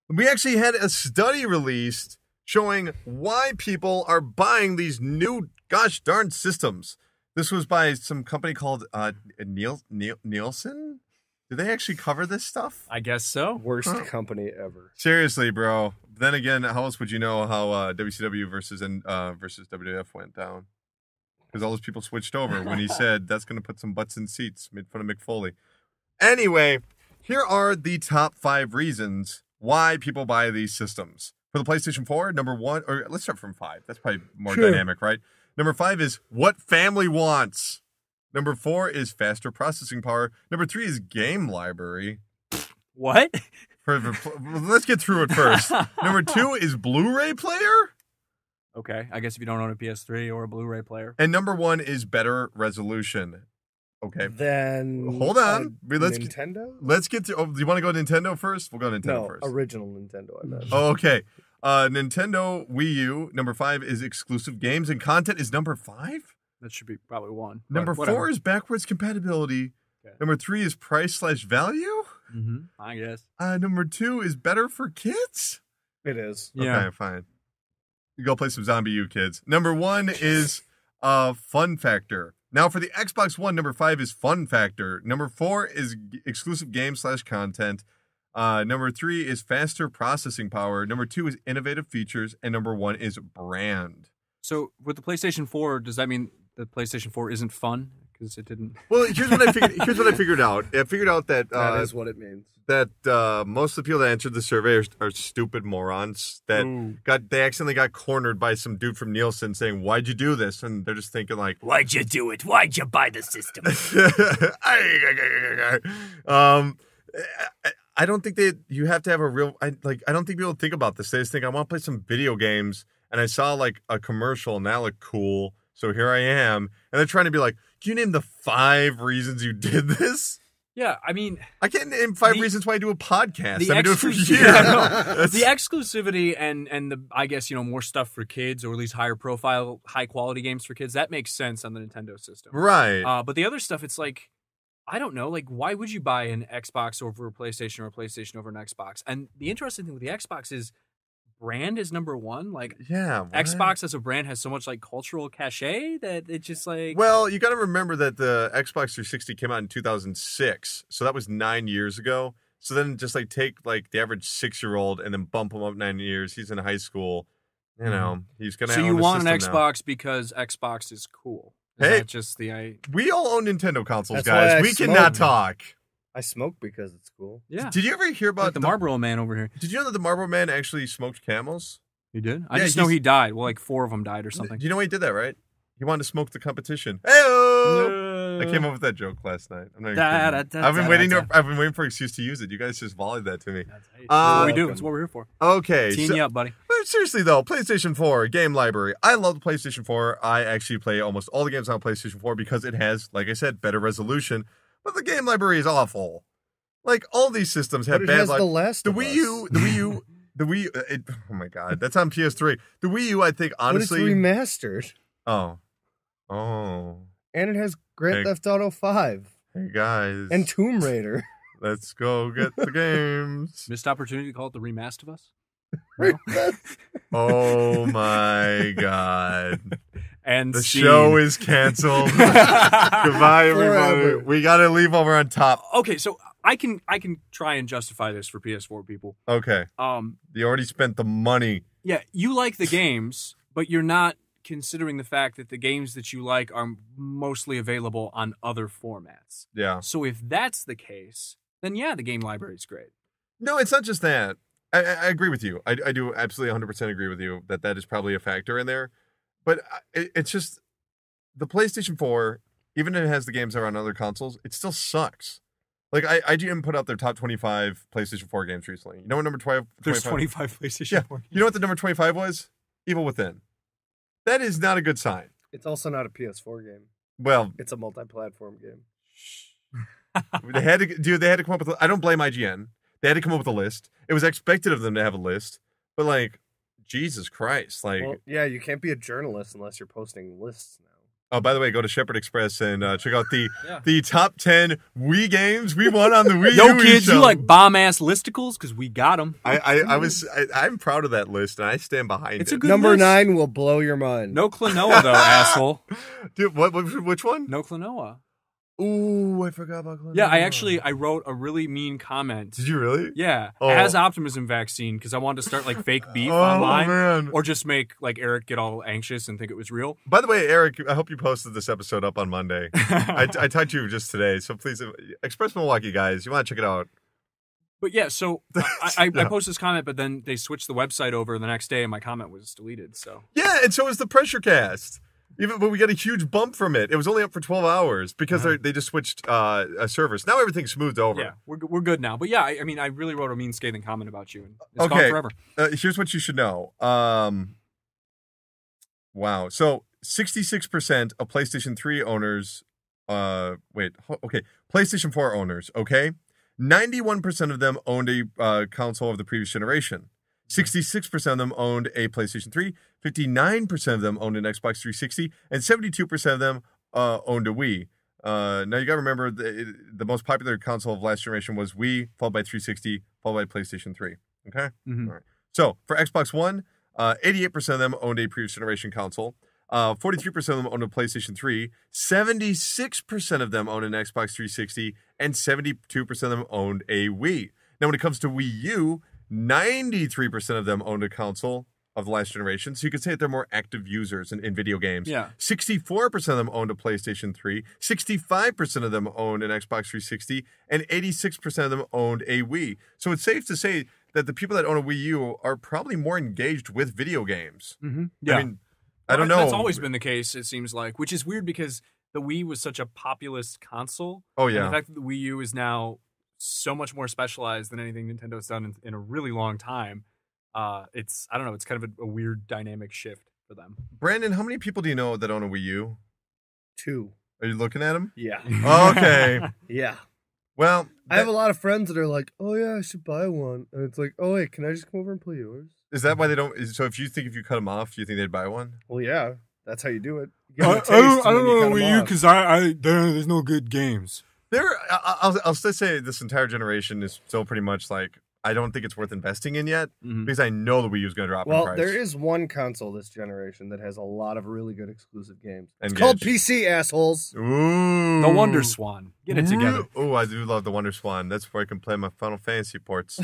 We actually had a study released showing why people are buying these new gosh darn systems. This was by some company called Nielsen. Did they actually cover this stuff? I guess so. Worst company ever. Seriously, bro. Then again, how else would you know how WCW versus WWF went down? Because all those people switched over when he said that's going to put some butts in seats. Made fun of Mick Foley. Anyway, here are the top 5 reasons why people buy these systems. For the PlayStation 4, number 1, or let's start from 5. That's probably more dynamic, right? Number 5 is what family wants. Number 4 is faster processing power. Number 3 is game library. What? Let's get through it first. Number 2 is Blu-ray player. Okay, I guess if you don't own a PS3 or a Blu-ray player. And number 1 is better resolution. Okay. Then hold on. Nintendo? Let's get to. Oh, do you want to go Nintendo first? We'll go Nintendo first. Original Nintendo, I meant. Oh, okay. Nintendo Wii U, number 5 is exclusive games and content is number 5? That should be probably 1. Number 4 is backwards compatibility. Okay. Number 3 is price/value. Mm-hmm. I guess. Number 2 is better for kids. It is. Yeah. Okay, fine. You go play some Zombie U, kids. Number 1 is fun factor. Now for the Xbox One, number 5 is fun factor. Number 4 is exclusive game/content. Number 3 is faster processing power. Number 2 is innovative features. And number 1 is brand. So with the PlayStation 4, does that mean the PlayStation 4 isn't fun? Because it didn't. Well, here's what I figured out. I figured out that that is what it means. That most of the people that answered the survey are stupid morons that they accidentally got cornered by some dude from Nielsen saying, "Why'd you do this?" And they're just thinking like, "Why'd you do it? Why'd you buy the system?" I don't think you have to have a real. I don't think people think about this. They just think I want to play some video games, and I saw like a commercial and that looked cool, so here I am. And they're trying to be like, "Can you name the 5 reasons you did this?" Yeah, I mean, I can't name 5 reasons why I do a podcast. I've been doing it for years. The exclusivity and the, I guess, more stuff for kids, or at least higher profile, high quality games for kids, that makes sense on the Nintendo system. Right. But the other stuff, it's like, I don't know, like, why would you buy an Xbox over a PlayStation or a PlayStation over an Xbox? And the interesting thing with the Xbox is brand is number 1. Like, yeah, what? Xbox as a brand has so much like cultural cachet that it's just like. Well, you got to remember that the Xbox 360 came out in 2006, so that was 9 years ago. So then just like take like the average 6-year-old and then bump him up 9 years. He's in high school, he's gonna. So you want an Xbox because Xbox is cool. Is that just we all own Nintendo consoles, That's guys. We cannot talk. I smoke because it's cool. Yeah. Did you ever hear about like the Marlboro Man over here? Did you know that the Marlboro Man actually smoked Camels? He did? I just know he died. Well, like 4 of them died or something. You know why he did that, right? He wanted to smoke the competition. Hey-o! I came up with that joke last night. I'm not even kidding. I've been waiting for an excuse to use it. You guys just volleyed that to me. That's what we do. That's what we're here for. Okay. Teeing you up, buddy. But seriously, though, PlayStation 4, game library. I love the PlayStation 4. I actually play almost all the games on PlayStation 4 because it has, like I said, better resolution. But the game library is awful. Like, all these systems have bad... The Last of Us. The Wii U... oh, my God. That's on PS3. The Wii U, I think, honestly... But it's remastered. Oh. And it has Grand Theft Auto 5. Hey, guys. And Tomb Raider. Let's go get the games. Missed opportunity to call it the Remastered of Us? No? Oh, my God. And the show is canceled. Goodbye, everybody. Forever. We got to leave over on top. Okay, so I can try and justify this for PS4 people. Okay. You already spent the money. Yeah, you like the games, but you're not considering the fact that the games that you like are mostly available on other formats. Yeah. So if that's the case, then yeah, the game library is great. No, it's not just that. I agree with you. I do absolutely 100% agree with you that is probably a factor in there. But it's just the PlayStation 4, even if it has the games that are on other consoles, it still sucks. Like, IGN put out their top 25 PlayStation 4 games recently. You know what number 12? There's 25 PlayStation 4 games. You know what the number 25 was? Evil Within. That is not a good sign. It's also not a PS4 game. Well, it's a multi-platform game. They had to come up with. I don't blame IGN. They had to come up with a list. It was expected of them to have a list, but like, Jesus Christ, like, well, yeah, you can't be a journalist unless you're posting lists now. Oh, by the way, go to Shepherd Express and check out the top 10 Wii games we won on the Wii U. Yo, kids, you like bomb-ass listicles? Because we got them. I'm proud of that list, and I stand behind It's it. a good Number list. 9 will blow your mind. No Klonoa, though, asshole. Dude, which one? No Klonoa. Ooh, I forgot about Klonoa. Yeah, I wrote a really mean comment. Did you really? Yeah, Oh. as Optimism vaccine, because I wanted to start like fake beef Oh, online, man. or just make like Eric get all anxious and think it was real. By the way, Eric, I hope you posted this episode up on Monday. I talked to you just today, so please, Express Milwaukee guys, you want to check it out. But yeah, so I posted this comment, but then they switched the website over the next day, and my comment was deleted. So Yeah, and so is the PressureCast. But we got a huge bump from it. It was only up for 12 hours because they just switched servers. Now everything's smoothed over. yeah, we're good now. But yeah, I mean, I really wrote a mean scathing comment about you, and it's gone Okay, forever. Here's what you should know. Wow. So 66% of PlayStation 3 owners, PlayStation 4 owners, okay? 91% of them owned a console of the previous generation. 66% of them owned a PlayStation 3, 59% of them owned an Xbox 360, and 72% of them owned a Wii. Now, you got to remember, the most popular console of last generation was Wii, followed by 360, followed by PlayStation 3. Okay? Mhm. All right. So, for Xbox One, 88% of them owned a previous generation console. 43% of them owned a PlayStation 3, 76% of them owned an Xbox 360, and 72% of them owned a Wii. Now, when it comes to Wii U, 93% of them owned a console of the last generation, so you could say that they're more active users in video games. Yeah. 64% of them owned a PlayStation 3, 65% of them owned an Xbox 360, and 86% of them owned a Wii. So it's safe to say that the people that own a Wii U are probably more engaged with video games. Mm-hmm. Yeah. I mean, I don't know. That's always been the case, it seems like, which is weird because the Wii was such a populist console. Oh, And yeah. the fact that the Wii U is now so much more specialized than anything Nintendo's done in a really long time. It's, I don't know, it's kind of a weird dynamic shift for them. Brandon, how many people do you know that own a Wii U? 2. Are you looking at them? Yeah. Okay. Yeah. Well, I have a lot of friends that are like, oh, yeah, I should buy one. And it's like, oh, wait, can I just come over and play yours? is that why they don't? So if you cut them off, do you think they'd buy one? Well, yeah. That's how you do it. I don't know Wii U because there's no good games. I'll still say this entire generation is still pretty much like, I don't think it's worth investing in yet because I know the Wii U is going to drop in price. Well, there is one console this generation that has a lot of really good exclusive games. It's Engage. called PC, assholes. Ooh. The Wonder Swan. Get it together. Oh, I do love the Wonder Swan. That's where I can play my Final Fantasy ports.